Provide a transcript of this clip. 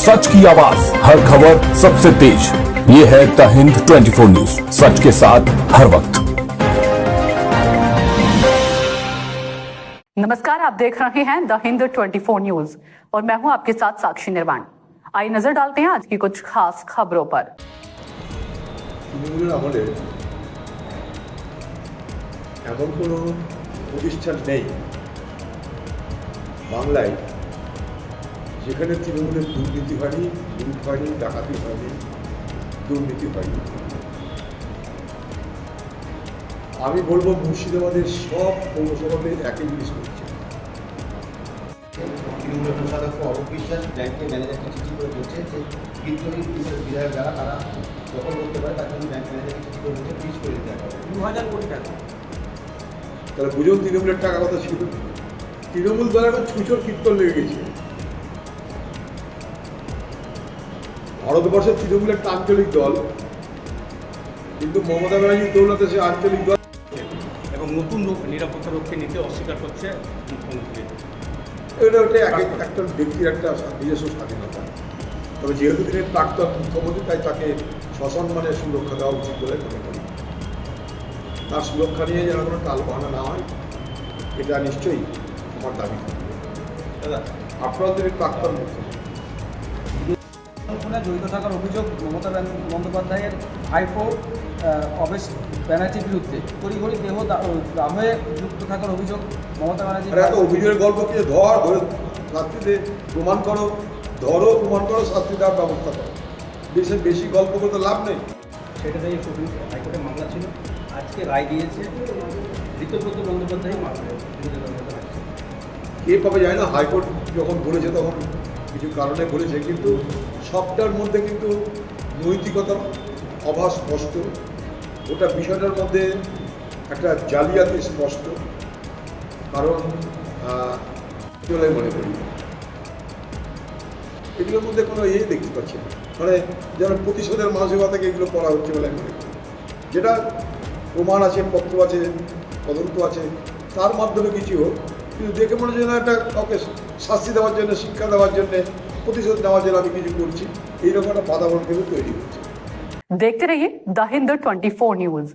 सच की आवाज, हर खबर सबसे तेज। ये है द हिंद 24 न्यूज, सच के साथ हर वक्त। नमस्कार, आप देख रहे हैं द हिंद 24 न्यूज और मैं हूं आपके साथ साक्षी निर्वाण। आइए नजर डालते हैं आज की कुछ खास खबरों पर। তৃণমূলের আমলে এমন কোনো প্রতিষ্ঠান নেই বাংলায় যেখানে তৃণমূলের দুর্নীতি হয়নি, লুট হয়নি, ডাকাতি হয়নি, দুর্নীতি হয়নি। আমি বলবো মুর্শিদাবাদের সব পৌরসভাতে একই জিনিস করছে। তৃণমূলের কোষাধ্যক্ষ অরূপ বিশ্বাস ব্যাংকের ম্যানেজারকে চিঠি করে বলছে যে বিদ্রোহী পুলিশের বিধায়ক যারা তারা দখল করতে পারে তার জন্য ব্যাংক ম্যানেজারকে চিঠি করে বলছে ফ্রিজ করে দিতে হবে 2000 কোটি টাকা। তাহলে বুঝুন তৃণমূলের টাকা কথা ছিল। তৃণমূল দল এখন ছুঁচোর কীর্তন লেগে গেছে। ভারতবর্ষের তৃণমূলের একটা আঞ্চলিক দল, কিন্তু মমতা ব্যানার্জির দৌলতে সে আঞ্চলিক দল এবং নতুন নিরাপত্তা রক্ষী নিতে অস্বীকার করছে মুখ্যমন্ত্রী। ওটা একটা ব্যক্তির একটা নিজস্ব স্বাধীনতা। তবে যেহেতু তিনি প্রাক্তন মুখ্যমন্ত্রী, তাই তাকে সসম্মানে সুরক্ষা দেওয়া উচিত বলে মনে করি। তার সুরক্ষা নিয়ে যেন কোনো টালবাহানা না হয়, এটা নিশ্চয়ই আমার দাবি থাকবে। দাদা, আপনারা তিনি প্রাক্তন মুখ্যমন্ত্রী, জড়িত থাকার অভিযোগ মমতা বন্দ্যোপাধ্যায়ের ভাইপো অবেশ ব্যানার্জির বিরুদ্ধে তড়িঘড়ি দেহ দাহে যুক্ত থাকার অভিযোগ মমতা ব্যানার্জি। এত অভিযোগের গল্প কি ধরে শাস্তিতে প্রমাণ করো, ধরো প্রমাণ করো, শাস্তি দেওয়ার ব্যবস্থা করো। বেশি গল্প করতে লাভ নেই। সেটাতে সুপ্রিম হাইকোর্টে মামলা ছিল, আজকে রায় দিয়েছে ঋতব্রত বন্দ্যোপাধ্যায় কে পাবে যায় না। হাইকোর্ট যখন বলেছে তখন কিছু কারণে বলেছে, কিন্তু সবটার মধ্যে কিন্তু নৈতিকতার অভাব স্পষ্ট। ওটা বিষয়টার মধ্যে একটা জালিয়াতি স্পষ্ট। কারণ চলে মনে করি এগুলোর মধ্যে কোনো দেখতে পাচ্ছি না, মানে যেন প্রতিশোধের মানসিকতাকে এগুলো করা হচ্ছে বলে আমি মনে করি। যেটা প্রমাণ আছে, পত্র আছে, তদন্ত আছে, তার মাধ্যমে কিছু হোক, কিন্তু দেখে মনে হচ্ছে না একটা কাউকে শাস্তি দেওয়ার জন্য, শিক্ষা দেওয়ার জন্য, প্রতিশোধ নেওয়ার জন্য আমি কিছু করছি, এইরকম একটা বাতাবরণ কিন্তু তৈরি হচ্ছে। देखते रहिए द हिंद 24 न्यूज।